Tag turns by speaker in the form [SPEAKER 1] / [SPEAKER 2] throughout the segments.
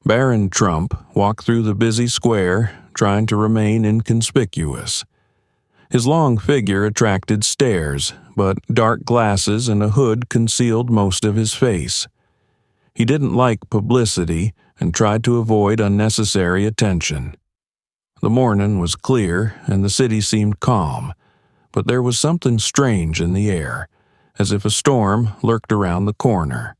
[SPEAKER 1] Barron Trump walked through the busy square, trying to remain inconspicuous. His long figure attracted stares, but dark glasses and a hood concealed most of his face. He didn't like publicity and tried to avoid unnecessary attention. The morning was clear and the city seemed calm, but there was something strange in the air, as if a storm lurked around the corner.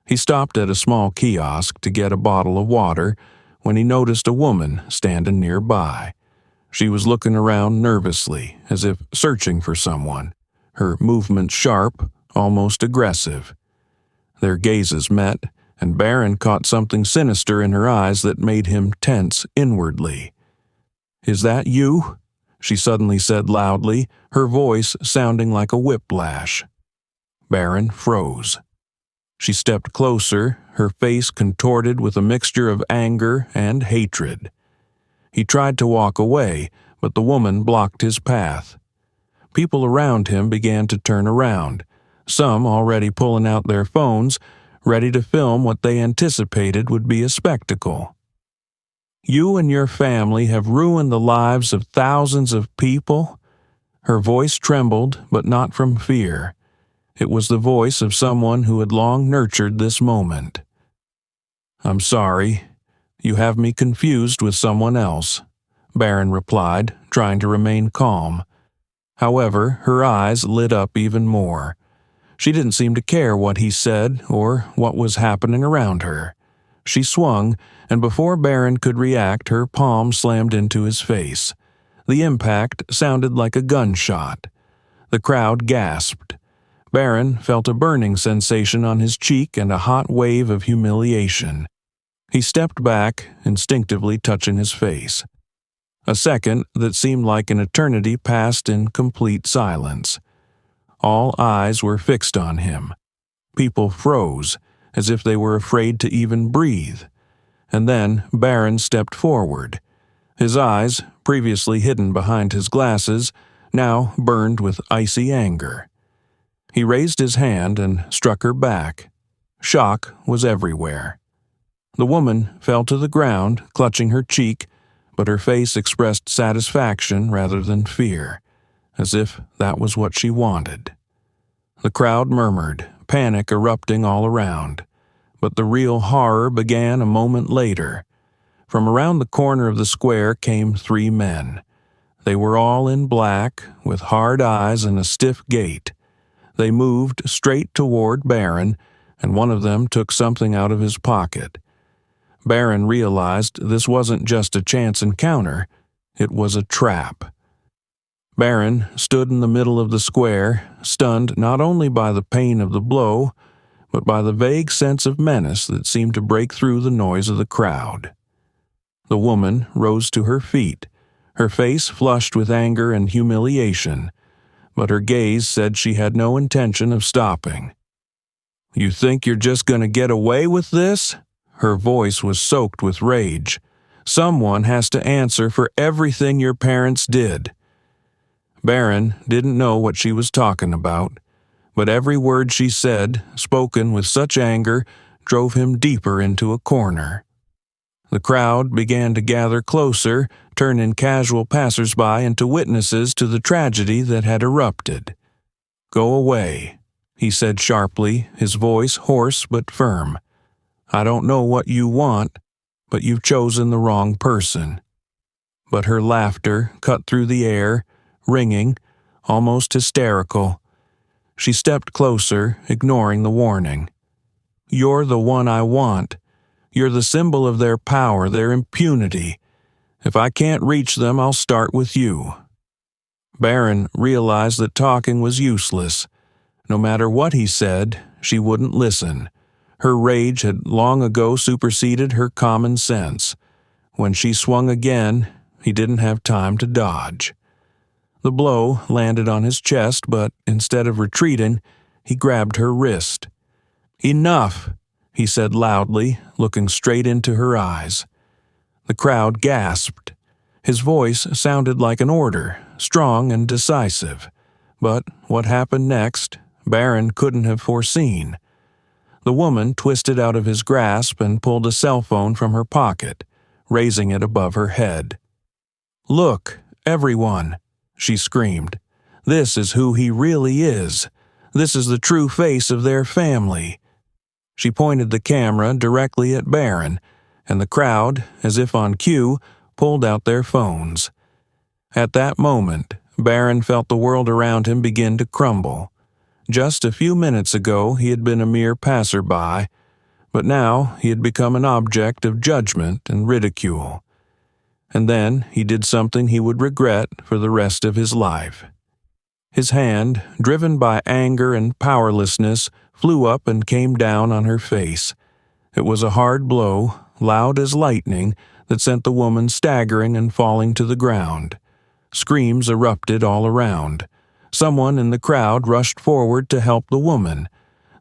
[SPEAKER 1] He stopped at a small kiosk to get a bottle of water when he noticed a woman standing nearby. She was looking around nervously, as if searching for someone, her movements sharp, almost aggressive. Their gazes met, and Barron caught something sinister in her eyes that made him tense inwardly. "Is that you?" she suddenly said loudly, her voice sounding like a whiplash. Barron froze. She stepped closer, her face contorted with a mixture of anger and hatred. He tried to walk away, but the woman blocked his path. People around him began to turn around, some already pulling out their phones, ready to film what they anticipated would be a spectacle. "You and your family have ruined the lives of thousands of people?" Her voice trembled, but not from fear. It was the voice of someone who had long nurtured this moment. "I'm sorry. You have me confused with someone else," Barron replied, trying to remain calm. However, her eyes lit up even more. She didn't seem to care what he said or what was happening around her. She swung, and before Barron could react, her palm slammed into his face. The impact sounded like a gunshot. The crowd gasped. Barron felt a burning sensation on his cheek and a hot wave of humiliation. He stepped back, instinctively touching his face. A second that seemed like an eternity passed in complete silence. All eyes were fixed on him. People froze, as if they were afraid to even breathe. And then Barron stepped forward. His eyes, previously hidden behind his glasses, now burned with icy anger. He raised his hand and struck her back. Shock was everywhere. The woman fell to the ground, clutching her cheek, but her face expressed satisfaction rather than fear, as if that was what she wanted. The crowd murmured, panic erupting all around. But the real horror began a moment later. From around the corner of the square came 3 men. They were all in black, with hard eyes and a stiff gait. They moved straight toward Barron, and one of them took something out of his pocket. Barron realized this wasn't just a chance encounter, it was a trap. Barron stood in the middle of the square, stunned not only by the pain of the blow, but by the vague sense of menace that seemed to break through the noise of the crowd. The woman rose to her feet, her face flushed with anger and humiliation, but her gaze said she had no intention of stopping. "You think you're just going to get away with this?" Her voice was soaked with rage. "Someone has to answer for everything your parents did." Barron didn't know what she was talking about, but every word she said, spoken with such anger, drove him deeper into a corner. The crowd began to gather closer, turning casual passersby into witnesses to the tragedy that had erupted. "Go away," he said sharply, his voice hoarse but firm. "I don't know what you want, but you've chosen the wrong person." But her laughter cut through the air, ringing, almost hysterical. She stepped closer, ignoring the warning. "You're the one I want. You're the symbol of their power, their impunity. If I can't reach them, I'll start with you." Barron realized that talking was useless. No matter what he said, she wouldn't listen. Her rage had long ago superseded her common sense. When she swung again, he didn't have time to dodge. The blow landed on his chest, but instead of retreating, he grabbed her wrist. "Enough," he said loudly, looking straight into her eyes. The crowd gasped. His voice sounded like an order, strong and decisive. But what happened next, Barron couldn't have foreseen. The woman twisted out of his grasp and pulled a cell phone from her pocket, raising it above her head. "Look, everyone," she screamed. "This is who he really is. This is the true face of their family." She pointed the camera directly at Barron, and the crowd, as if on cue, pulled out their phones. At that moment, Barron felt the world around him begin to crumble. Just a few minutes ago he had been a mere passerby, but now he had become an object of judgment and ridicule. And then he did something he would regret for the rest of his life. His hand, driven by anger and powerlessness, flew up and came down on her face. It was a hard blow, loud as lightning, that sent the woman staggering and falling to the ground. Screams erupted all around. Someone in the crowd rushed forward to help the woman.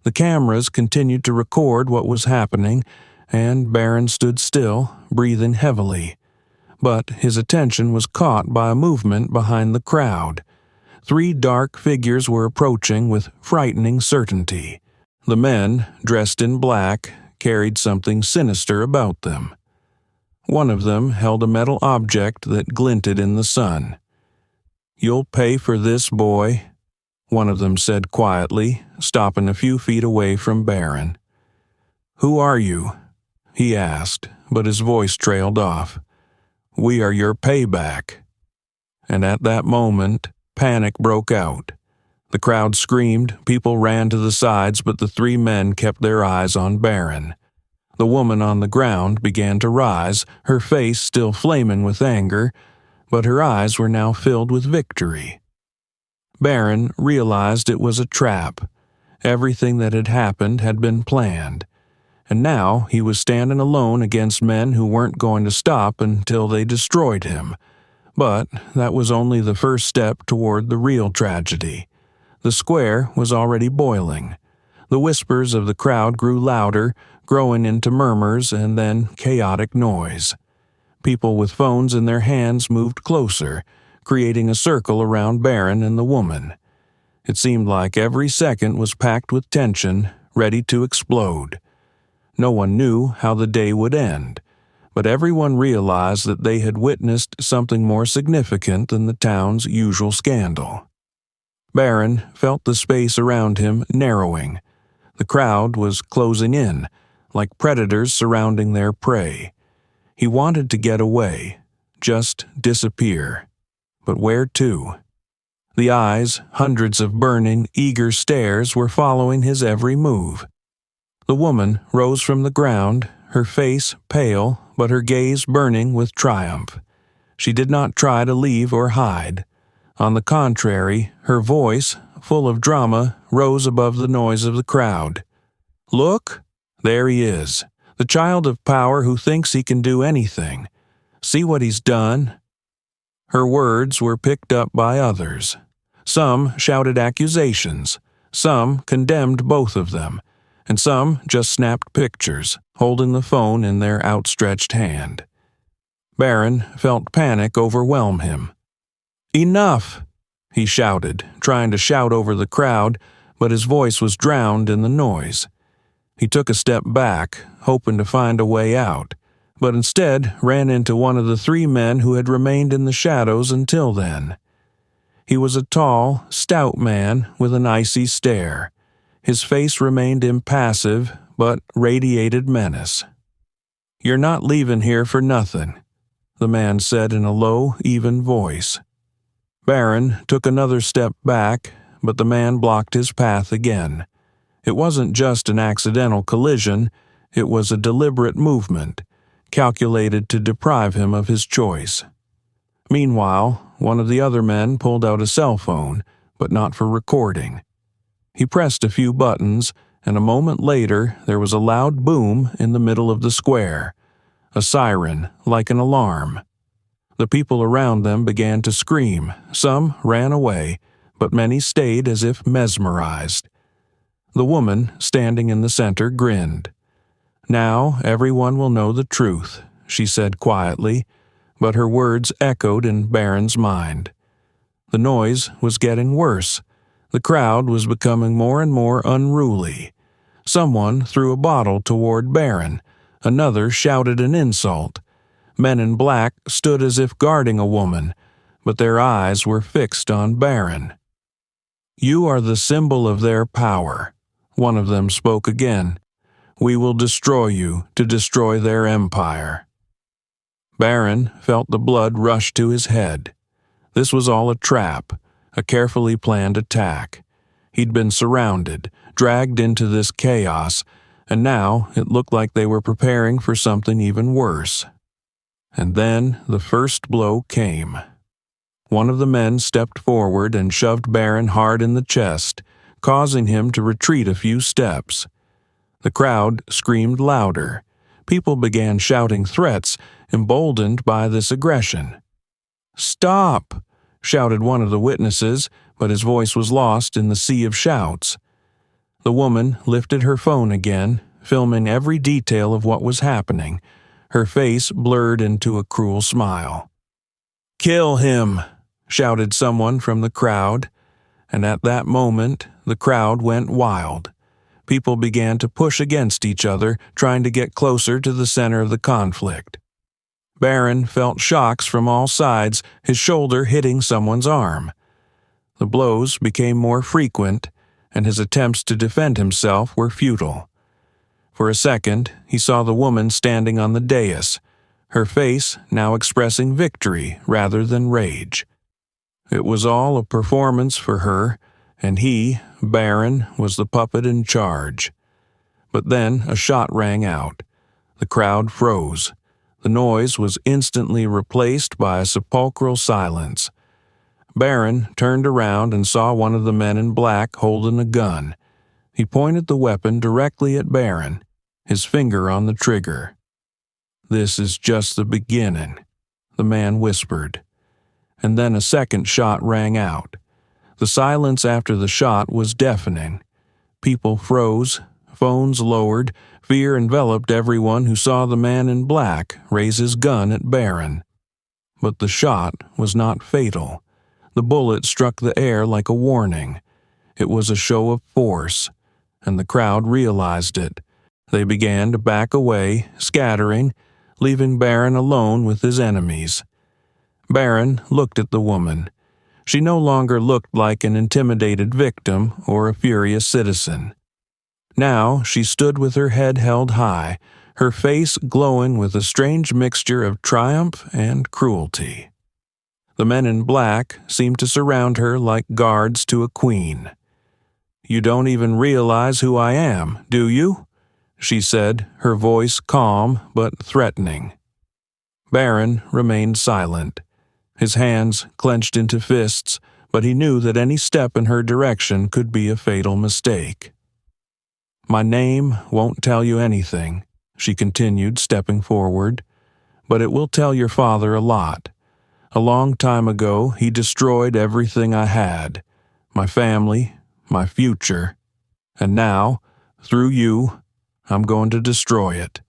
[SPEAKER 1] The cameras continued to record what was happening, and Barron stood still, breathing heavily. But his attention was caught by a movement behind the crowd. 3 dark figures were approaching with frightening certainty. The men, dressed in black, carried something sinister about them. One of them held a metal object that glinted in the sun. "You'll pay for this, boy," one of them said quietly, stopping a few feet away from Barron. "Who are you?" he asked, but his voice trailed off. "We are your payback." And at that moment, panic broke out. The crowd screamed, people ran to the sides, but the 3 men kept their eyes on Barron. The woman on the ground began to rise, her face still flaming with anger, but her eyes were now filled with victory. Barron realized it was a trap. Everything that had happened had been planned, and now he was standing alone against men who weren't going to stop until they destroyed him. But that was only the first step toward the real tragedy. The square was already boiling. The whispers of the crowd grew louder, growing into murmurs and then chaotic noise. People with phones in their hands moved closer, creating a circle around Barron and the woman. It seemed like every second was packed with tension, ready to explode. No one knew how the day would end, but everyone realized that they had witnessed something more significant than the town's usual scandal. Barron felt the space around him narrowing. The crowd was closing in, like predators surrounding their prey. He wanted to get away, just disappear. But where to? The eyes, hundreds of burning, eager stares, were following his every move. The woman rose from the ground, her face pale, but her gaze burning with triumph. She did not try to leave or hide. On the contrary, her voice, full of drama, rose above the noise of the crowd. "Look, there he is, the child of power who thinks he can do anything. See what he's done." Her words were picked up by others. Some shouted accusations, some condemned both of them, and some just snapped pictures, holding the phone in their outstretched hand. Barron felt panic overwhelm him. "Enough!" he shouted, trying to shout over the crowd, but his voice was drowned in the noise. He took a step back, hoping to find a way out, but instead ran into one of the 3 men who had remained in the shadows until then. He was a tall, stout man with an icy stare. His face remained impassive, but radiated menace. "You're not leaving here for nothing," the man said in a low, even voice. Barron took another step back, but the man blocked his path again. It wasn't just an accidental collision, it was a deliberate movement, calculated to deprive him of his choice. Meanwhile, one of the other men pulled out a cell phone, but not for recording. He pressed a few buttons, and a moment later there was a loud boom in the middle of the square, a siren like an alarm. The people around them began to scream. Some ran away, but many stayed as if mesmerized. The woman, standing in the center, grinned. "Now everyone will know the truth," she said quietly, but her words echoed in Barron's mind. The noise was getting worse. The crowd was becoming more and more unruly. Someone threw a bottle toward Barron. Another shouted an insult. Men in black stood as if guarding a woman, but their eyes were fixed on Barron. "You are the symbol of their power," one of them spoke again. "We will destroy you to destroy their empire." Barron felt the blood rush to his head. This was all a trap, a carefully planned attack. He'd been surrounded, dragged into this chaos, and now it looked like they were preparing for something even worse. And then the first blow came. One of the men stepped forward and shoved Barron hard in the chest, causing him to retreat a few steps. The crowd screamed louder. People began shouting threats, emboldened by this aggression. "Stop!" shouted one of the witnesses, but his voice was lost in the sea of shouts. The woman lifted her phone again, filming every detail of what was happening, her face blurred into a cruel smile. "Kill him!" shouted someone from the crowd, and at that moment the crowd went wild. People began to push against each other, trying to get closer to the center of the conflict. Barron felt shocks from all sides, his shoulder hitting someone's arm. The blows became more frequent, and his attempts to defend himself were futile. For a second, he saw the woman standing on the dais, her face now expressing victory rather than rage. It was all a performance for her, and he, Barron, was the puppet in charge. But then a shot rang out. The crowd froze. The noise was instantly replaced by a sepulchral silence. Barron turned around and saw one of the men in black holding a gun. He pointed the weapon directly at Barron, his finger on the trigger. "This is just the beginning," the man whispered. And then a second shot rang out. The silence after the shot was deafening. People froze, phones lowered, fear enveloped everyone who saw the man in black raise his gun at Barron. But the shot was not fatal. The bullet struck the air like a warning. It was a show of force, and the crowd realized it. They began to back away, scattering, leaving Barron alone with his enemies. Barron looked at the woman. She no longer looked like an intimidated victim or a furious citizen. Now she stood with her head held high, her face glowing with a strange mixture of triumph and cruelty. The men in black seemed to surround her like guards to a queen. "You don't even realize who I am, do you?" she said, her voice calm but threatening. Barron remained silent. His hands clenched into fists, but he knew that any step in her direction could be a fatal mistake. "My name won't tell you anything," she continued, stepping forward, "but it will tell your father a lot. A long time ago, he destroyed everything I had, my family, my future, and now, through you, I'm going to destroy it."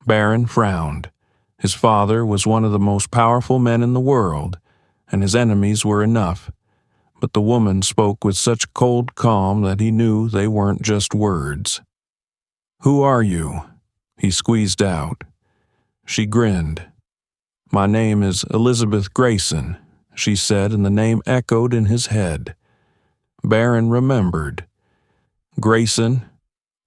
[SPEAKER 1] Barron frowned. His father was one of the most powerful men in the world, and his enemies were enough. But the woman spoke with such cold calm that he knew they weren't just words. "Who are you?" he squeezed out. She grinned. "My name is Elizabeth Grayson," she said, and the name echoed in his head. Barron remembered. Grayson.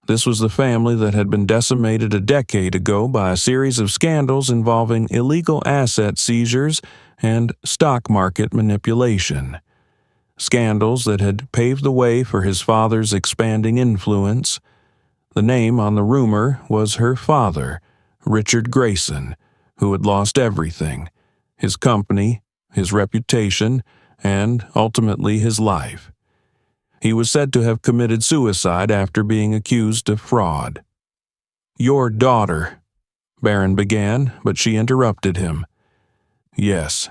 [SPEAKER 1] This was the family that had been decimated a decade ago by a series of scandals involving illegal asset seizures and stock market manipulation. Scandals that had paved the way for his father's expanding influence. The name on the rumor was her father, Richard Grayson, who had lost everything: his company, his reputation, and ultimately his life. He was said to have committed suicide after being accused of fraud. "Your daughter," Barron began, but she interrupted him. "Yes,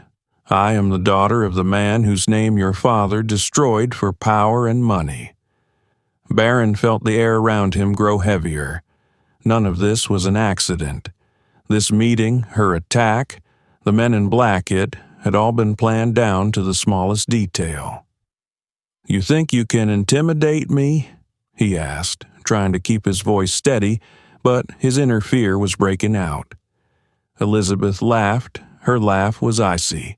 [SPEAKER 1] I am the daughter of the man whose name your father destroyed for power and money." Barron felt the air around him grow heavier. None of this was an accident. This meeting, her attack, the men in black had all been planned down to the smallest detail. "You think you can intimidate me?" he asked, trying to keep his voice steady, but his inner fear was breaking out. Elizabeth laughed. Her laugh was icy.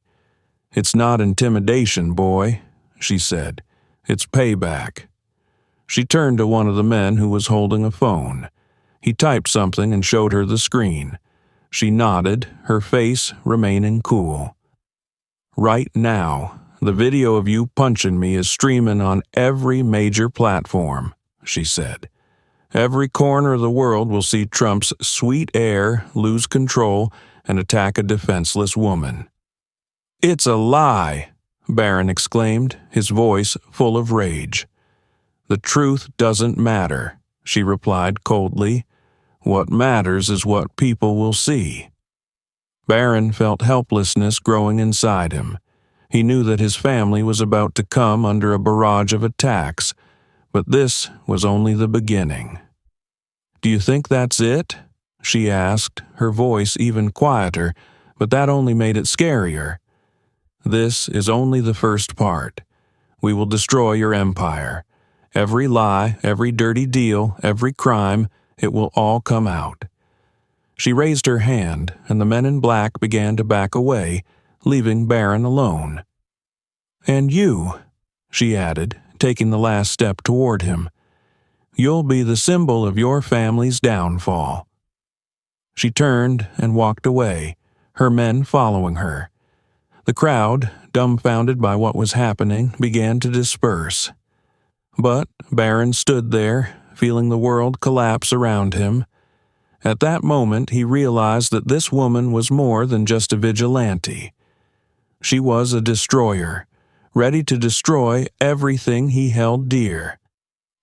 [SPEAKER 1] "It's not intimidation, boy," she said. "It's payback." She turned to one of the men who was holding a phone. He typed something and showed her the screen. She nodded, her face remaining cool. "Right now, the video of you punching me is streaming on every major platform," she said. "Every corner of the world will see Trump's sweet heir lose control and attack a defenseless woman." "It's a lie!" Barron exclaimed, his voice full of rage. "The truth doesn't matter," she replied coldly. "What matters is what people will see." Barron felt helplessness growing inside him. He knew that his family was about to come under a barrage of attacks, but this was only the beginning. "Do you think that's it?" she asked, her voice even quieter, but that only made it scarier. "This is only the first part. We will destroy your empire. Every lie, every dirty deal, every crime, it will all come out." She raised her hand, and the men in black began to back away, leaving Barron alone. "And you," she added, taking the last step toward him. "You'll be the symbol of your family's downfall." She turned and walked away, her men following her. The crowd, dumbfounded by what was happening, began to disperse. But Barron stood there, feeling the world collapse around him. At that moment, he realized that this woman was more than just a vigilante. She was a destroyer, ready to destroy everything he held dear.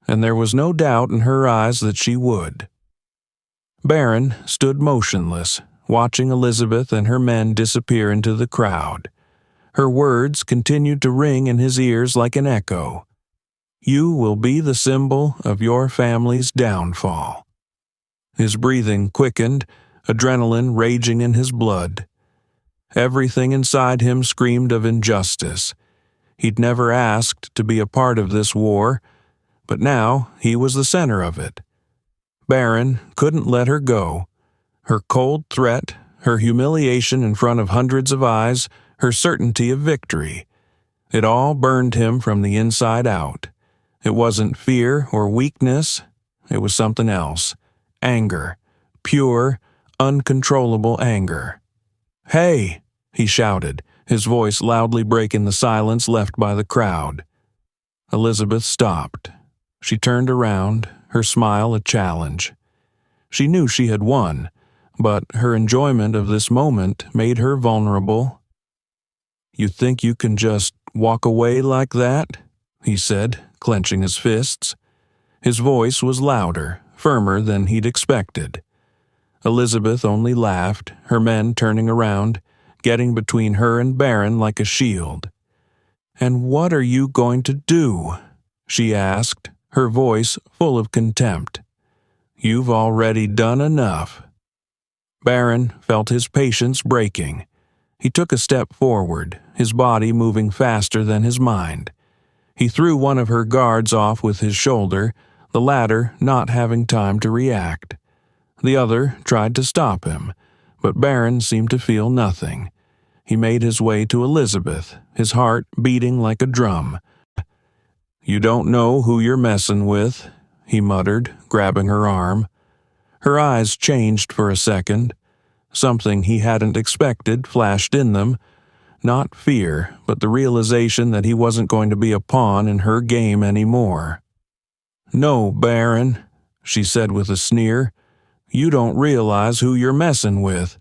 [SPEAKER 1] And there was no doubt in her eyes that she would. Barron stood motionless, watching Elizabeth and her men disappear into the crowd. Her words continued to ring in his ears like an echo. "You will be the symbol of your family's downfall." His breathing quickened, adrenaline raging in his blood. Everything inside him screamed of injustice. He'd never asked to be a part of this war, but now he was the center of it. Barron couldn't let her go. Her cold threat, her humiliation in front of hundreds of eyes, her certainty of victory. It all burned him from the inside out. It wasn't fear or weakness. It was something else. Anger. Pure, uncontrollable anger. "Hey!" he shouted, his voice loudly breaking the silence left by the crowd. Elizabeth stopped. She turned around, her smile a challenge. She knew she had won, but her enjoyment of this moment made her vulnerable. "You think you can just walk away like that?" he said, clenching his fists. His voice was louder, firmer than he'd expected. Elizabeth only laughed, her men turning around, getting between her and Barron like a shield. "And what are you going to do?" she asked, her voice full of contempt. "You've already done enough." Barron felt his patience breaking. He took a step forward, his body moving faster than his mind. He threw one of her guards off with his shoulder, the latter not having time to react. The other tried to stop him, but Barron seemed to feel nothing. He made his way to Elizabeth, his heart beating like a drum. "You don't know who you're messing with," he muttered, grabbing her arm. Her eyes changed for a second. Something he hadn't expected flashed in them. Not fear, but the realization that he wasn't going to be a pawn in her game anymore. "No, Barron," she said with a sneer. "You don't realize who you're messing with."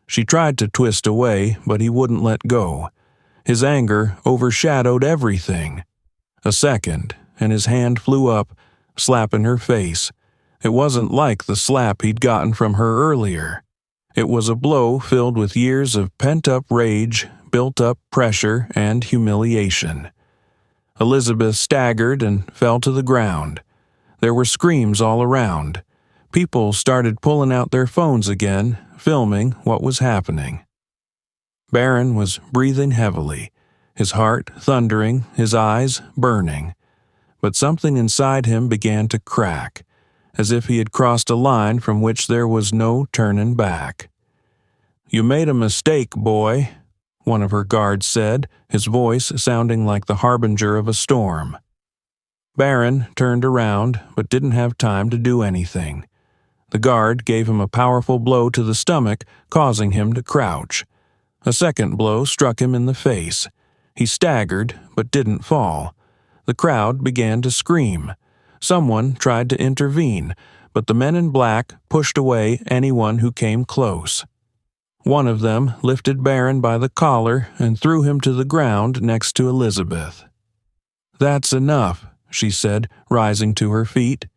[SPEAKER 1] She tried to twist away, but he wouldn't let go. His anger overshadowed everything. A second, and his hand flew up, slapping her face. It wasn't like the slap he'd gotten from her earlier. It was a blow filled with years of pent-up rage, built-up pressure, and humiliation. Elizabeth staggered and fell to the ground. There were screams all around. People started pulling out their phones again, filming what was happening. Barron was breathing heavily, his heart thundering, his eyes burning. but something inside him began to crack, as if he had crossed a line from which there was no turning back. "You made a mistake, boy," one of her guards said, his voice sounding like the harbinger of a storm. Barron turned around, but didn't have time to do anything. The guard gave him a powerful blow to the stomach, causing him to crouch. A second blow struck him in the face. He staggered, but didn't fall. The crowd began to scream. Someone tried to intervene, but the men in black pushed away anyone who came close. One of them lifted Barron by the collar and threw him to the ground next to Elizabeth. "That's enough," she said, rising to her feet.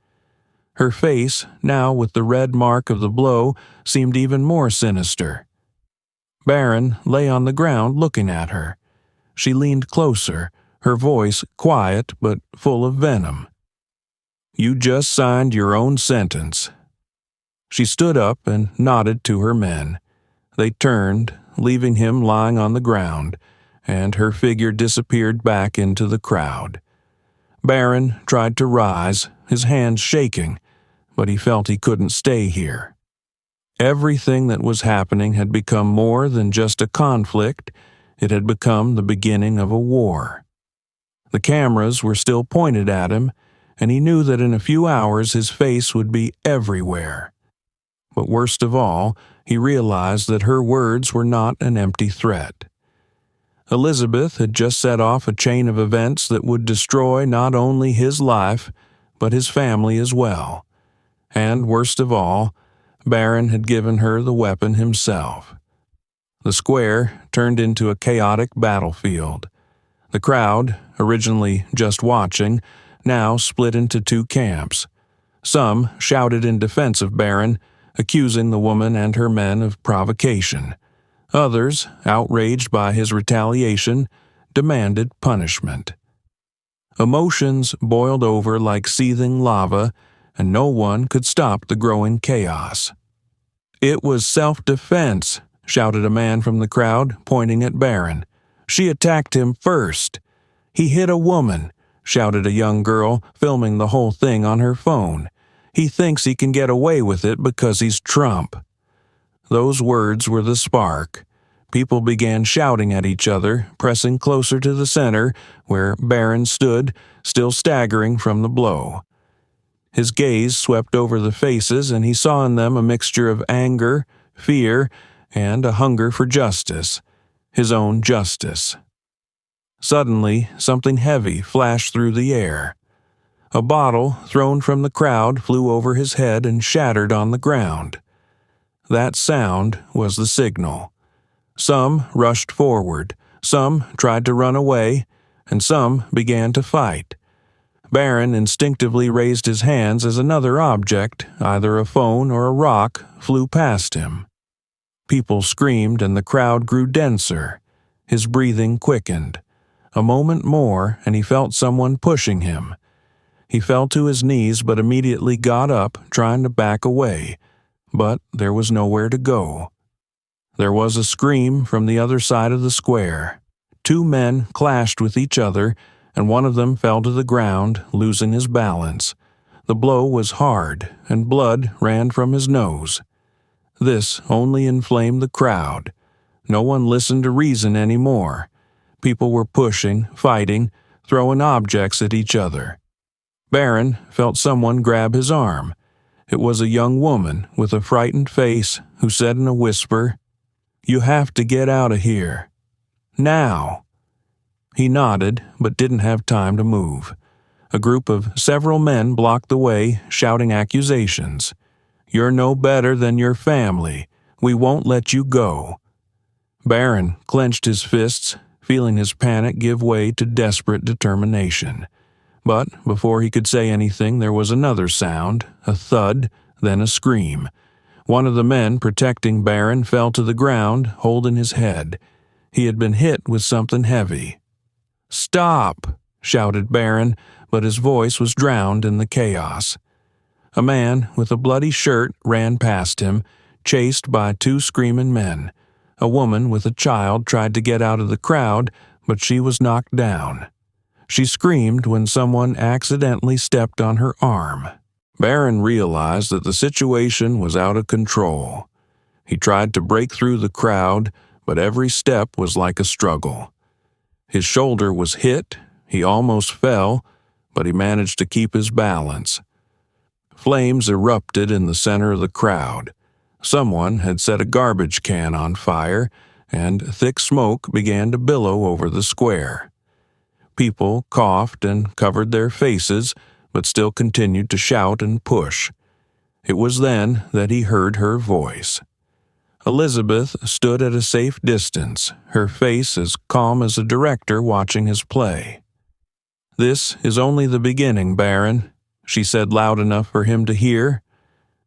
[SPEAKER 1] Her face, now with the red mark of the blow, seemed even more sinister. Barron lay on the ground looking at her. She leaned closer, her voice quiet but full of venom. "You just signed your own sentence." She stood up and nodded to her men. They turned, leaving him lying on the ground, and her figure disappeared back into the crowd. Barron tried to rise, his hands shaking, but he felt he couldn't stay here. Everything that was happening had become more than just a conflict. It had become the beginning of a war. The cameras were still pointed at him, and he knew that in a few hours his face would be everywhere. But worst of all, he realized that her words were not an empty threat. Elizabeth had just set off a chain of events that would destroy not only his life, but his family as well. And worst of all, Barron had given her the weapon himself. The square turned into a chaotic battlefield. The crowd, originally just watching, now split into two camps. Some shouted in defense of Barron, accusing the woman and her men of provocation. Others, outraged by his retaliation, demanded punishment. Emotions boiled over like seething lava, and no one could stop the growing chaos. "It was self-defense," shouted a man from the crowd, pointing at Barron. "She attacked him first." "He hit a woman," shouted a young girl, filming the whole thing on her phone. "He thinks he can get away with it because he's Trump." Those words were the spark. People began shouting at each other, pressing closer to the center, where Barron stood, still staggering from the blow. His gaze swept over the faces, and he saw in them a mixture of anger, fear, and a hunger for justice, his own justice. Suddenly, something heavy flashed through the air. A bottle thrown from the crowd flew over his head and shattered on the ground. That sound was the signal. Some rushed forward, some tried to run away, and some began to fight. Barron instinctively raised his hands as another object, either a phone or a rock, flew past him. People screamed and the crowd grew denser. His breathing quickened. A moment more and he felt someone pushing him. He fell to his knees but immediately got up, trying to back away. But there was nowhere to go. There was a scream from the other side of the square. Two men clashed with each other, and one of them fell to the ground, losing his balance. The blow was hard, and blood ran from his nose. This only inflamed the crowd. No one listened to reason anymore. People were pushing, fighting, throwing objects at each other. Barron felt someone grab his arm. It was a young woman with a frightened face who said in a whisper, "You have to get out of here. Now." He nodded, but didn't have time to move. A group of several men blocked the way, shouting accusations. "You're no better than your family. We won't let you go." Barron clenched his fists, feeling his panic give way to desperate determination. But before he could say anything, there was another sound, a thud, then a scream. One of the men protecting Barron fell to the ground, holding his head. He had been hit with something heavy. "Stop!" shouted Barron, but his voice was drowned in the chaos. A man with a bloody shirt ran past him, chased by two screaming men. A woman with a child tried to get out of the crowd, but she was knocked down. She screamed when someone accidentally stepped on her arm. Barron realized that the situation was out of control. He tried to break through the crowd, but every step was like a struggle. His shoulder was hit, he almost fell, but he managed to keep his balance. Flames erupted in the center of the crowd. Someone had set a garbage can on fire, and thick smoke began to billow over the square. People coughed and covered their faces, but still continued to shout and push. It was then that he heard her voice. Elizabeth stood at a safe distance, her face as calm as a director watching his play. "This is only the beginning, Barron," she said loud enough for him to hear.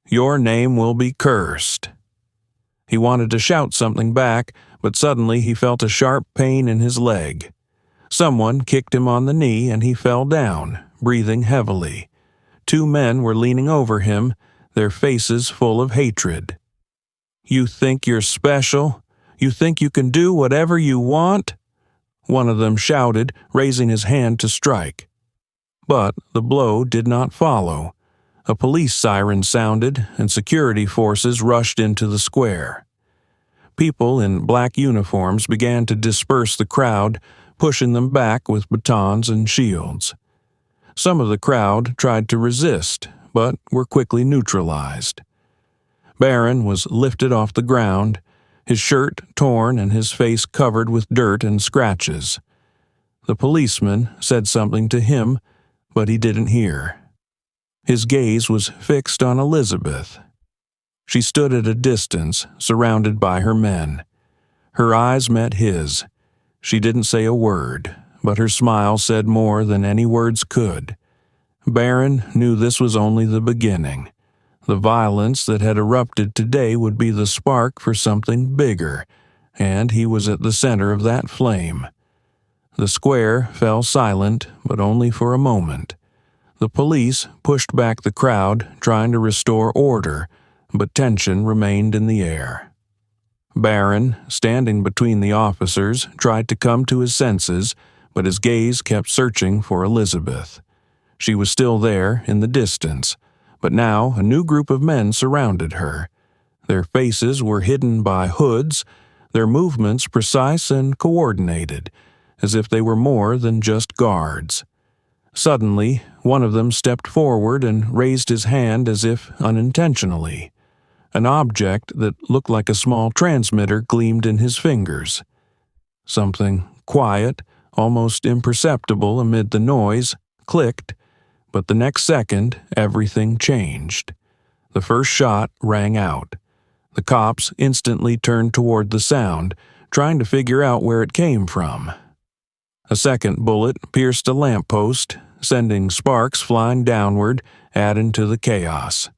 [SPEAKER 1] "Your name will be cursed." He wanted to shout something back, but suddenly he felt a sharp pain in his leg. Someone kicked him on the knee and he fell down, breathing heavily. 2 men were leaning over him, their faces full of hatred. "You think you're special? You think you can do whatever you want?" one of them shouted, raising his hand to strike. But the blow did not follow. A police siren sounded, and security forces rushed into the square. People in black uniforms began to disperse the crowd, pushing them back with batons and shields. Some of the crowd tried to resist, but were quickly neutralized. Barron was lifted off the ground, his shirt torn and his face covered with dirt and scratches. The policeman said something to him, but he didn't hear. His gaze was fixed on Elizabeth. She stood at a distance, surrounded by her men. Her eyes met his. She didn't say a word, but her smile said more than any words could. Barron knew this was only the beginning. The violence that had erupted today would be the spark for something bigger, and he was at the center of that flame. The square fell silent, but only for a moment. The police pushed back the crowd, trying to restore order, but tension remained in the air. Barron, standing between the officers, tried to come to his senses, but his gaze kept searching for Elizabeth. She was still there in the distance, but now a new group of men surrounded her. Their faces were hidden by hoods, their movements precise and coordinated, as if they were more than just guards. Suddenly, one of them stepped forward and raised his hand as if unintentionally. An object that looked like a small transmitter gleamed in his fingers. Something quiet, almost imperceptible amid the noise, clicked, but the next second everything changed. The first shot rang out. The cops instantly turned toward the sound, trying to figure out where it came from. A second bullet pierced a lamppost, sending sparks flying downward, adding to the chaos.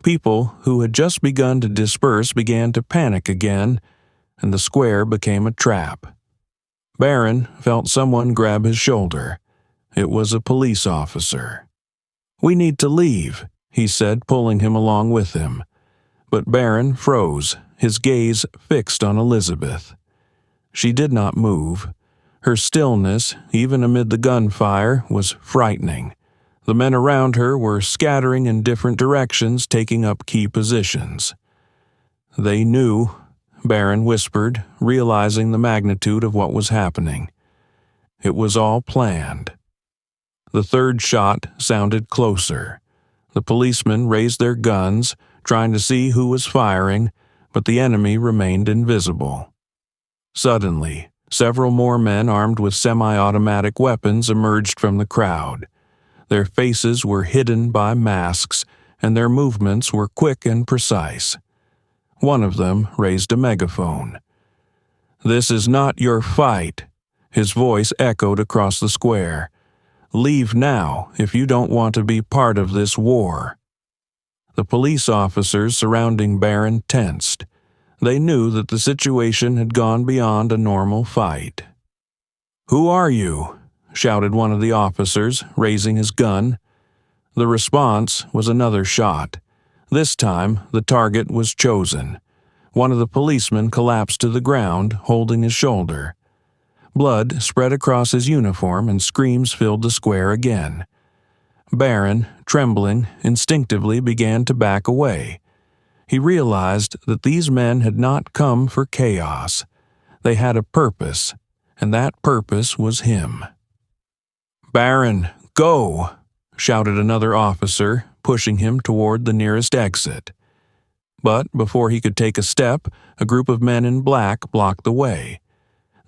[SPEAKER 1] People who had just begun to disperse began to panic again, and the square became a trap. Barron felt someone grab his shoulder. It was a police officer. "We need to leave," he said, pulling him along with him. But Barron froze, his gaze fixed on Elizabeth. She did not move. Her stillness, even amid the gunfire, was frightening. The men around her were scattering in different directions, taking up key positions. "They knew," Barron whispered, realizing the magnitude of what was happening. It was all planned. The third shot sounded closer. The policemen raised their guns, trying to see who was firing, but the enemy remained invisible. Suddenly, several more men armed with semi-automatic weapons emerged from the crowd. Their faces were hidden by masks, and their movements were quick and precise. One of them raised a megaphone. "This is not your fight," his voice echoed across the square. "Leave now if you don't want to be part of this war." The police officers surrounding Barron tensed. They knew that the situation had gone beyond a normal fight. "Who are you?" shouted one of the officers, raising his gun. The response was another shot. This time, the target was chosen. One of the policemen collapsed to the ground, holding his shoulder. Blood spread across his uniform and screams filled the square again. Barron, trembling, instinctively began to back away. He realized that these men had not come for chaos. They had a purpose, and that purpose was him. "Barron, go!" shouted another officer, pushing him toward the nearest exit. But before he could take a step, a group of men in black blocked the way.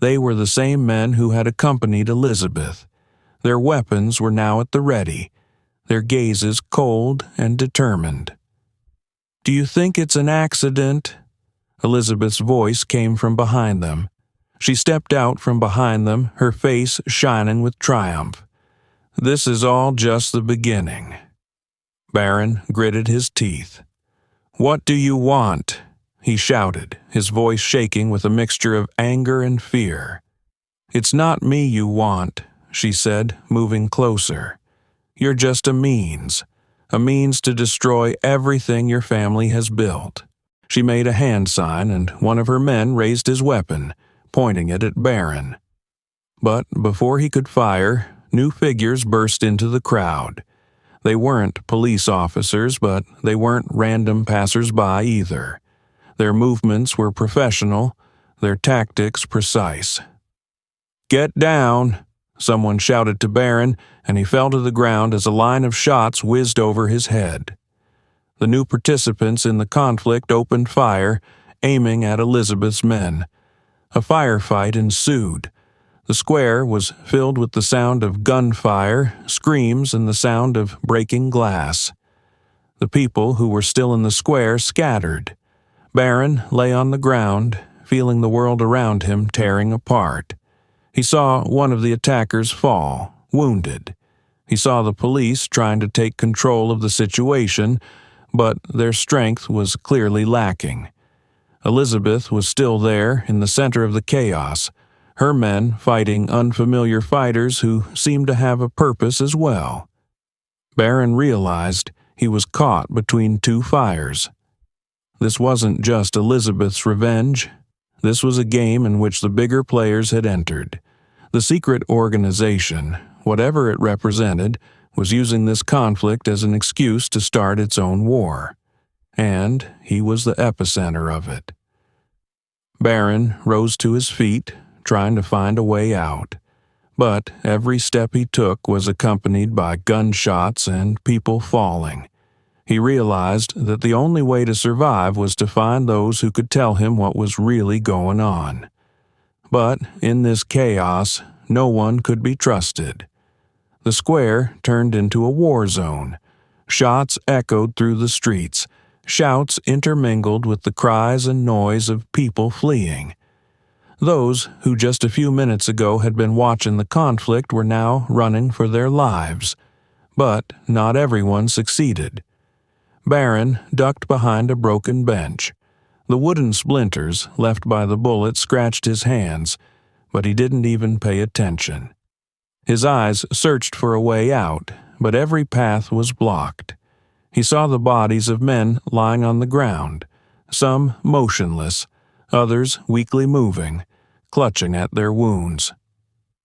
[SPEAKER 1] They were the same men who had accompanied Elizabeth. Their weapons were now at the ready, their gazes cold and determined. "Do you think it's an accident?" Elizabeth's voice came from behind them. She stepped out from behind them, her face shining with triumph. "This is all just the beginning." Barron gritted his teeth. "What do you want?" he shouted, his voice shaking with a mixture of anger and fear. "It's not me you want," she said, moving closer. "You're just a means to destroy everything your family has built." She made a hand sign, and one of her men raised his weapon, pointing it at Barron. But before he could fire, new figures burst into the crowd. They weren't police officers, but they weren't random passers-by either. Their movements were professional, their tactics precise. "Get down!" someone shouted to Barron, and he fell to the ground as a line of shots whizzed over his head. The new participants in the conflict opened fire, aiming at Elizabeth's men. A firefight ensued. The square was filled with the sound of gunfire, screams, and the sound of breaking glass. The people who were still in the square scattered. Barron lay on the ground, feeling the world around him tearing apart. He saw one of the attackers fall, wounded. He saw the police trying to take control of the situation, but their strength was clearly lacking. Elizabeth was still there in the center of the chaos, her men fighting unfamiliar fighters who seemed to have a purpose as well. Barron realized he was caught between two fires. This wasn't just Elizabeth's revenge. This was a game in which the bigger players had entered. The secret organization, whatever it represented, was using this conflict as an excuse to start its own war. And he was the epicenter of it. Barron rose to his feet, trying to find a way out. But every step he took was accompanied by gunshots and people falling. He realized that the only way to survive was to find those who could tell him what was really going on. But in this chaos, no one could be trusted. The square turned into a war zone. Shots echoed through the streets, shouts intermingled with the cries and noise of people fleeing. Those who just a few minutes ago had been watching the conflict were now running for their lives. But not everyone succeeded. Barron ducked behind a broken bench. The wooden splinters left by the bullet scratched his hands, but he didn't even pay attention. His eyes searched for a way out, but every path was blocked. He saw the bodies of men lying on the ground, some motionless, others weakly moving, clutching at their wounds.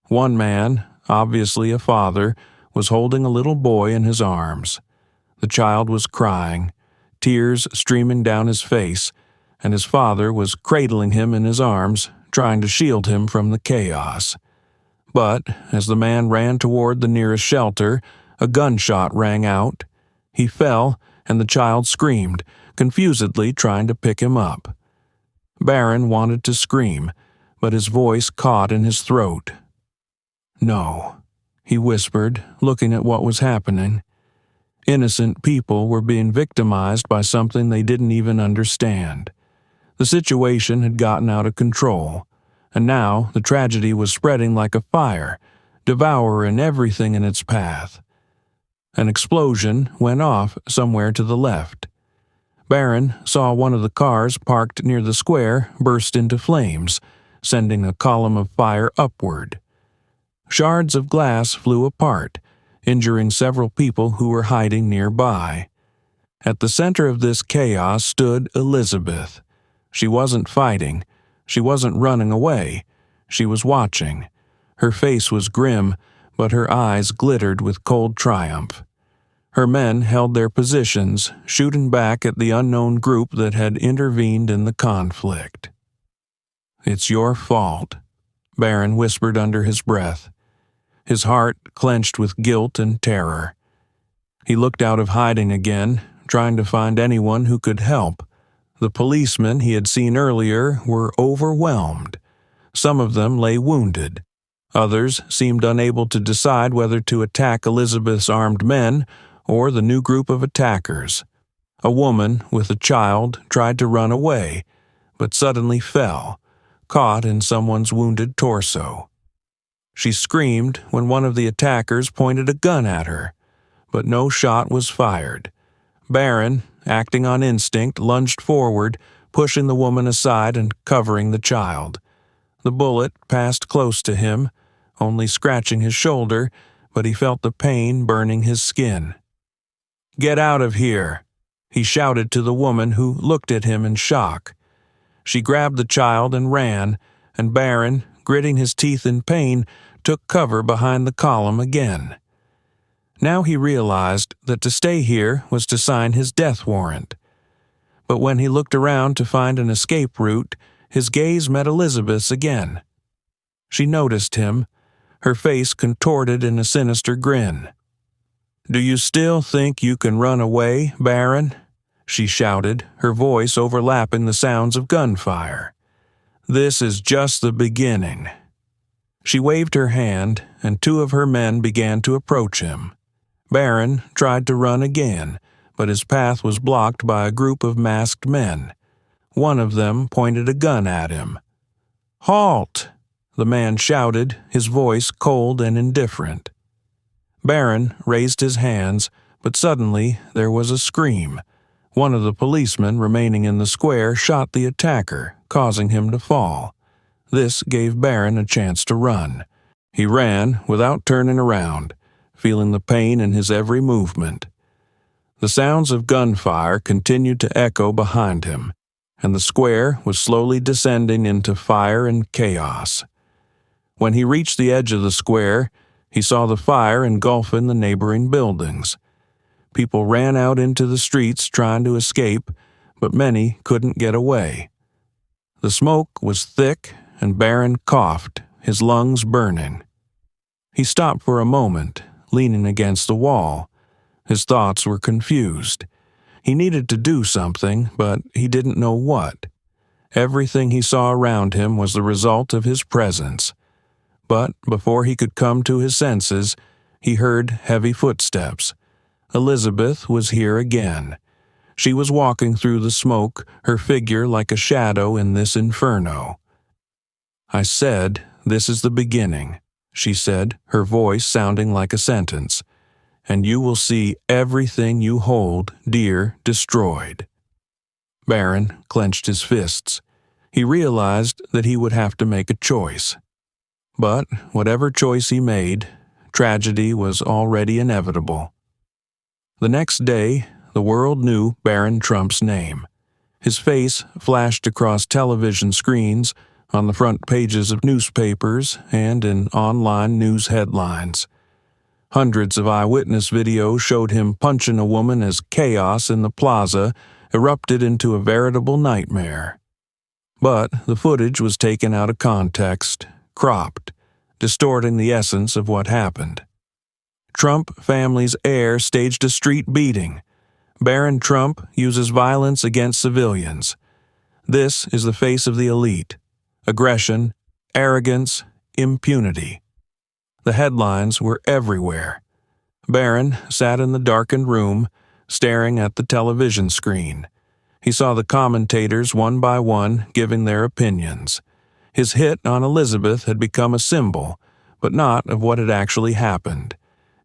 [SPEAKER 1] One man, obviously a father, was holding a little boy in his arms. The child was crying, tears streaming down his face, and his father was cradling him in his arms, trying to shield him from the chaos. But as the man ran toward the nearest shelter, a gunshot rang out. He fell, and the child screamed, confusedly trying to pick him up. Barron wanted to scream, but his voice caught in his throat. "No," he whispered, looking at what was happening. Innocent people were being victimized by something they didn't even understand. The situation had gotten out of control, and now the tragedy was spreading like a fire, devouring everything in its path. An explosion went off somewhere to the left. Barron saw one of the cars parked near the square burst into flames, sending a column of fire upward. Shards of glass flew apart, injuring several people who were hiding nearby. At the center of this chaos stood Elizabeth. She wasn't fighting. She wasn't running away. She was watching, Her face was grim, but her eyes glittered with cold triumph. Her men held their positions, shooting back at the unknown group that had intervened in the conflict. "It's your fault," Barron whispered under his breath. His heart clenched with guilt and terror. He looked out of hiding again, trying to find anyone who could help. The policemen he had seen earlier were overwhelmed. Some of them lay wounded. Others seemed unable to decide whether to attack Elizabeth's armed men or the new group of attackers. A woman with a child tried to run away, but suddenly fell, caught in someone's wounded torso. She screamed when one of the attackers pointed a gun at her, but no shot was fired. Barron, acting on instinct, lunged forward, pushing the woman aside and covering the child. The bullet passed close to him, only scratching his shoulder, but he felt the pain burning his skin. "Get out of here," he shouted to the woman, who looked at him in shock. She grabbed the child and ran, and Barron, gritting his teeth in pain, took cover behind the column again. Now he realized that to stay here was to sign his death warrant. But when he looked around to find an escape route, his gaze met Elizabeth's again. She noticed him, her face contorted in a sinister grin. "Do you still think you can run away, Barron?" she shouted, her voice overlapping the sounds of gunfire. "This is just the beginning." She waved her hand, and two of her men began to approach him. Barron tried to run again, but his path was blocked by a group of masked men. One of them pointed a gun at him. "Halt!" the man shouted, his voice cold and indifferent. Barron raised his hands, but suddenly there was a scream. One of the policemen remaining in the square shot the attacker, causing him to fall. This gave Barron a chance to run. He ran without turning around, feeling the pain in his every movement. The sounds of gunfire continued to echo behind him, and the square was slowly descending into fire and chaos. When he reached the edge of the square, he saw the fire engulfing the neighboring buildings. People ran out into the streets trying to escape, but many couldn't get away. The smoke was thick, and Barron coughed, his lungs burning. He stopped for a moment, leaning against the wall. His thoughts were confused. He needed to do something, but he didn't know what. Everything he saw around him was the result of his presence. But before he could come to his senses, he heard heavy footsteps. Elizabeth was here again. She was walking through the smoke, her figure like a shadow in this inferno. "I said, this is the beginning," she said, her voice sounding like a sentence. "And you will see everything you hold dear destroyed." Barron clenched his fists. He realized that he would have to make a choice. But whatever choice he made, tragedy was already inevitable. The next day, the world knew Barron Trump's name. His face flashed across television screens, on the front pages of newspapers, and in online news headlines. Hundreds of eyewitness videos showed him punching a woman as chaos in the plaza erupted into a veritable nightmare. But the footage was taken out of context, cropped, distorting the essence of what happened. Trump family's heir staged a street beating. Barron Trump uses violence against civilians. This is the face of the elite: aggression, arrogance, impunity. The headlines were everywhere. Barron sat in the darkened room, staring at the television screen. He saw the commentators one by one giving their opinions. His hit on Elizabeth had become a symbol, but not of what had actually happened.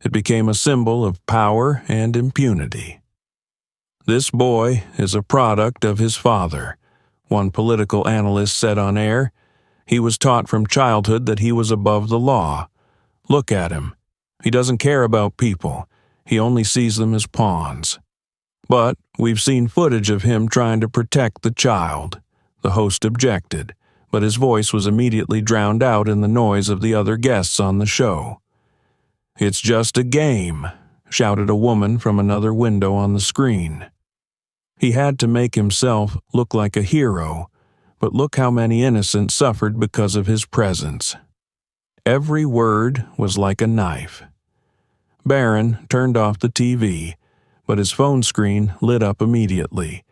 [SPEAKER 1] It became a symbol of power and impunity. "This boy is a product of his father," one political analyst said on air. "He was taught from childhood that he was above the law. Look at him. He doesn't care about people. He only sees them as pawns." "But we've seen footage of him trying to protect the child," the host objected. but his voice was immediately drowned out in the noise of the other guests on the show. "It's just a game," shouted a woman from another window on the screen. He had to make himself look like a hero, but look how many innocents suffered because of his presence. Every word was like a knife. Barron turned off the TV, but his phone screen lit up immediately.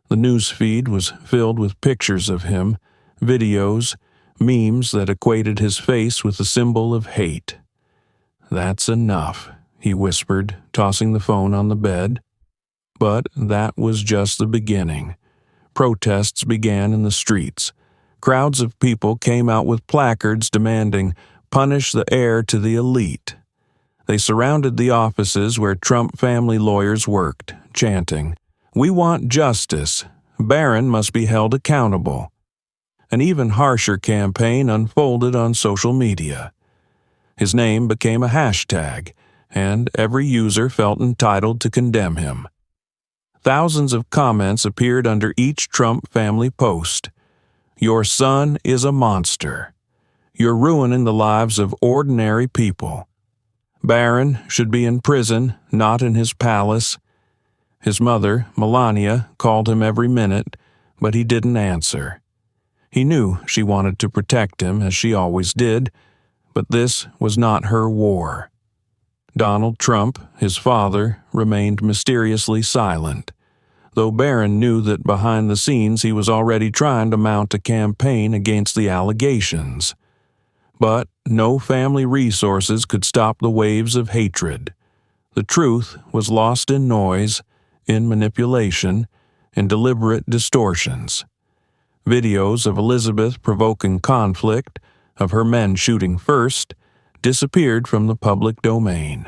[SPEAKER 1] The news feed was filled with pictures of him, videos, memes that equated his face with the symbol of hate. "That's enough," he whispered, tossing the phone on the bed. But that was just the beginning. Protests began in the streets. Crowds of people came out with placards demanding, "Punish the heir to the elite." They surrounded the offices where Trump family lawyers worked, chanting, "We want justice. Barron must be held accountable." An even harsher campaign unfolded on social media. His name became a hashtag, and every user felt entitled to condemn him. Thousands of comments appeared under each Trump family post. "Your son is a monster. You're ruining the lives of ordinary people. Barron should be in prison, not in his palace." His mother, Melania, called him every minute, but he didn't answer. He knew she wanted to protect him, as she always did, but this was not her war. Donald Trump, his father, remained mysteriously silent, though Barron knew that behind the scenes he was already trying to mount a campaign against the allegations. But no family resources could stop the waves of hatred. The truth was lost in noise, in manipulation, in deliberate distortions. Videos of Elizabeth provoking conflict, of her men shooting first, disappeared from the public domain.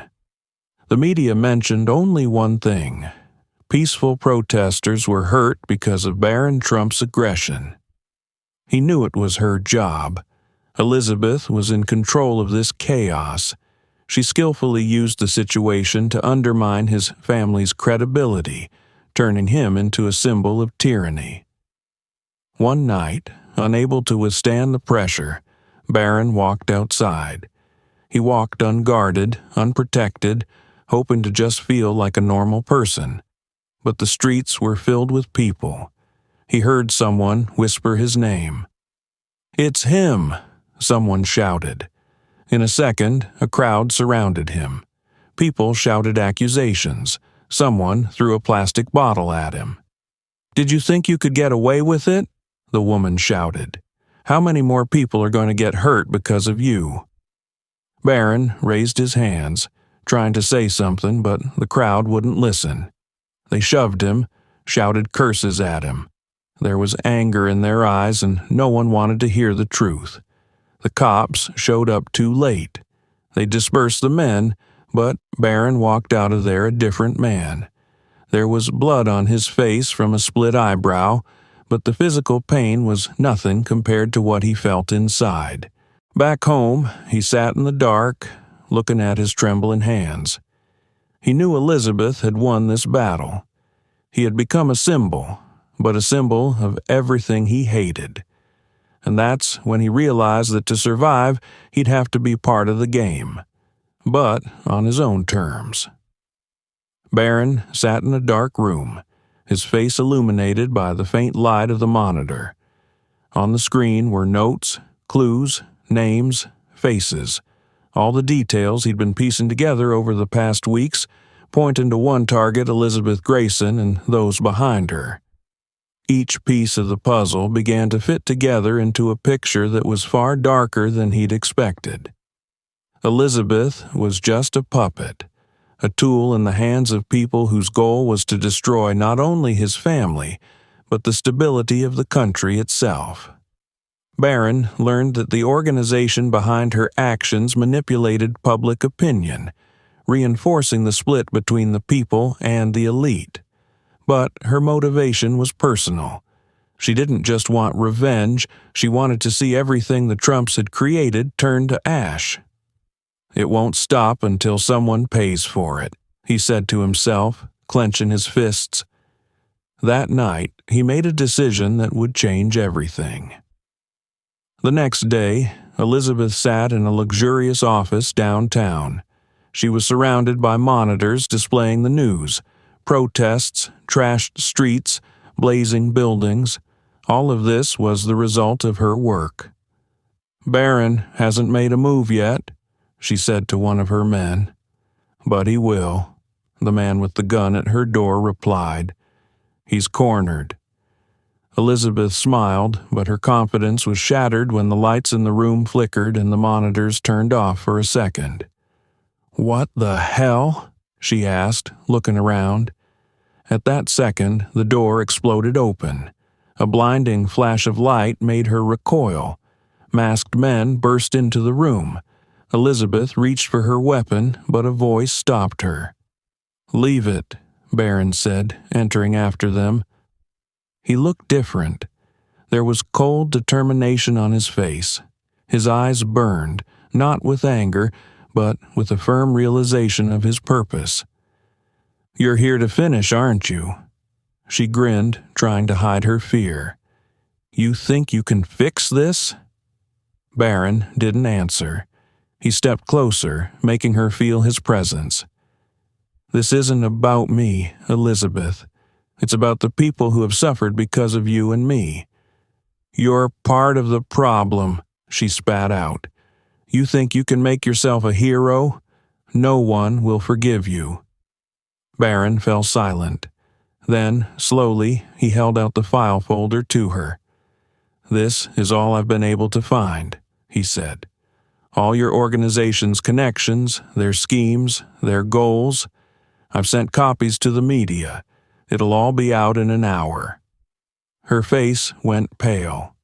[SPEAKER 1] The media mentioned only one thing: peaceful protesters were hurt because of Barron Trump's aggression. He knew it was her job. Elizabeth was in control of this chaos. She skillfully used the situation to undermine his family's credibility, turning him into a symbol of tyranny. One night, unable to withstand the pressure, Barron walked outside. He walked unguarded, unprotected, hoping to just feel like a normal person. But the streets were filled with people. He heard someone whisper his name. "It's him!" someone shouted. In a second, a crowd surrounded him. People shouted accusations. Someone threw a plastic bottle at him. "Did you think you could get away with it?" the woman shouted. "How many more people are going to get hurt because of you?" Barron raised his hands, trying to say something, but the crowd wouldn't listen. They shoved him, shouted curses at him. There was anger in their eyes, and no one wanted to hear the truth. The cops showed up too late. They dispersed the men, but Barron walked out of there a different man. There was blood on his face from a split eyebrow, but the physical pain was nothing compared to what he felt inside. Back home, he sat in the dark, looking at his trembling hands. He knew Elizabeth had won this battle. He had become a symbol, but a symbol of everything he hated. And that's when he realized that to survive, he'd have to be part of the game, but on his own terms. Barron sat in a dark room, his face illuminated by the faint light of the monitor. On the screen were notes, clues, names, faces, all the details he'd been piecing together over the past weeks, pointing to one target, Elizabeth Grayson, and those behind her. Each piece of the puzzle began to fit together into a picture that was far darker than he'd expected. Elizabeth was just a puppet, a tool in the hands of people whose goal was to destroy not only his family, but the stability of the country itself. Barron learned that the organization behind her actions manipulated public opinion, reinforcing the split between the people and the elite. But her motivation was personal. She didn't just want revenge, she wanted to see everything the Trumps had created turn to ash. "It won't stop until someone pays for it," he said to himself, clenching his fists. That night, he made a decision that would change everything. The next day, Elizabeth sat in a luxurious office downtown. She was surrounded by monitors displaying the news: protests, trashed streets, blazing buildings. All of this was the result of her work. "Barron hasn't made a move yet," she said to one of her men. "But he will," the man with the gun at her door replied. "He's cornered." Elizabeth smiled, but her confidence was shattered when the lights in the room flickered and the monitors turned off for a second. "What the hell?" she asked, looking around. At that second, the door exploded open. A blinding flash of light made her recoil. Masked men burst into the room. Elizabeth reached for her weapon, but a voice stopped her. "Leave it," Barron said, entering after them. He looked different. There was cold determination on his face. His eyes burned, not with anger, but with a firm realization of his purpose. "You're here to finish, aren't you?" She grinned, trying to hide her fear. "You think you can fix this?" Barron didn't answer. He stepped closer, making her feel his presence. "This isn't about me, Elizabeth. It's about the people who have suffered because of you and me." "You're part of the problem," she spat out. "You think you can make yourself a hero? No one will forgive you." Barron fell silent. Then, slowly, he held out the file folder to her. "This is all I've been able to find," he said. "All your organization's connections, their schemes, their goals. I've sent copies to the media. It'll all be out in an hour." Her face went pale.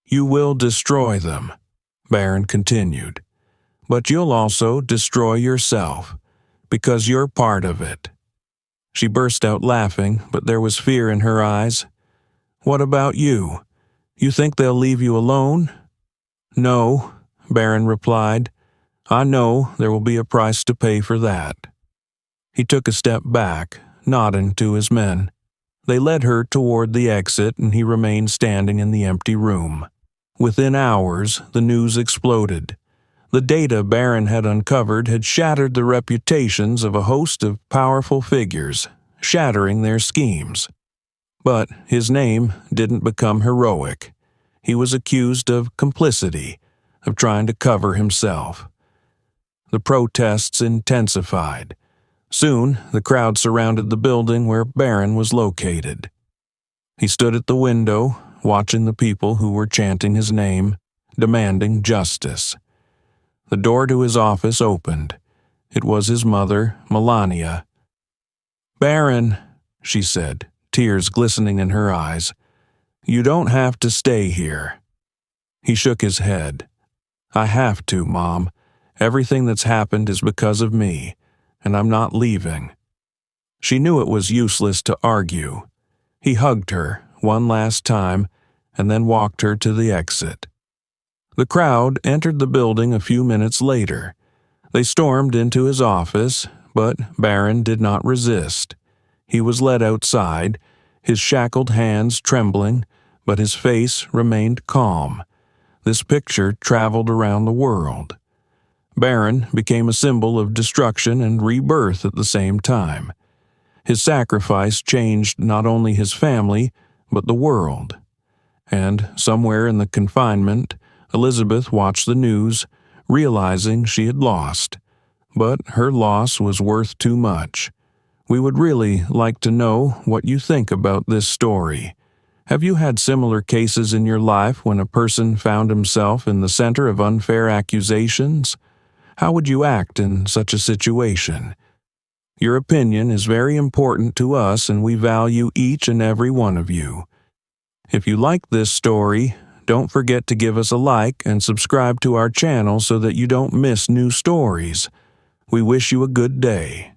[SPEAKER 1] "You will destroy them," Barron continued. "But you'll also destroy yourself, because you're part of it." She burst out laughing, but there was fear in her eyes. "What about you? You think they'll leave you alone?" "No," Barron replied. "I know there will be a price to pay for that." He took a step back, nodding to his men. They led her toward the exit, and he remained standing in the empty room. Within hours, the news exploded. The data Barron had uncovered had shattered the reputations of a host of powerful figures, shattering their schemes. But his name didn't become heroic. He was accused of complicity, of trying to cover himself. The protests intensified. Soon, the crowd surrounded the building where Barron was located. He stood at the window, watching the people who were chanting his name, demanding justice. The door to his office opened. It was his mother, Melania. "Barron," she said, tears glistening in her eyes, "you don't have to stay here." He shook his head. "I have to, Mom. Everything that's happened is because of me, and I'm not leaving." She knew it was useless to argue. He hugged her one last time and then walked her to the exit. The crowd entered the building a few minutes later. They stormed into his office, but Barron did not resist. He was led outside, his shackled hands trembling, but his face remained calm. This picture traveled around the world. Barron became a symbol of destruction and rebirth at the same time. His sacrifice changed not only his family, but the world. And somewhere in the confinement, Elizabeth watched the news, realizing she had lost. But her loss was worth too much. We would really like to know what you think about this story. Have you had similar cases in your life when a person found himself in the center of unfair accusations? How would you act in such a situation? Your opinion is very important to us, and we value each and every one of you. If you like this story, don't forget to give us a like and subscribe to our channel so that you don't miss new stories. We wish you a good day.